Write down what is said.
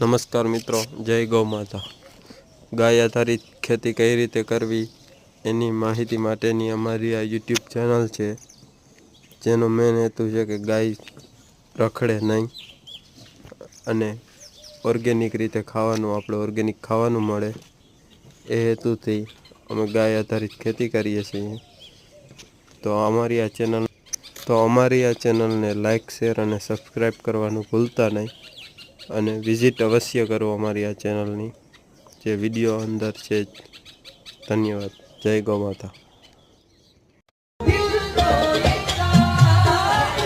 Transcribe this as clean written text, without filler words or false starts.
નમસ્કાર મિત્રો, જય ગૌ માતા। ગાય આધારિત ખેતી કઈ રીતે કરવી એની માહિતી માટેની અમારી આ યુટ્યુબ ચેનલ છે, જેનો મેન હેતુ છે કે ગાય રખડે નહીં અને ઓર્ગેનિક રીતે ઓર્ગેનિક ખાવાનું મળે। એ હેતુથી અમે ગાય આધારિત ખેતી કરીએ છીએ। તો અમારી આ ચેનલને લાઈક, શેર અને સબસ્ક્રાઈબ કરવાનું ભૂલતા નહીં અને વિઝિટ અવશ્ય કરો અમારી આ ચેનલની, જે વિડીયો અંદર છે જ। ધન્યવાદ। જય ગૌ માતા।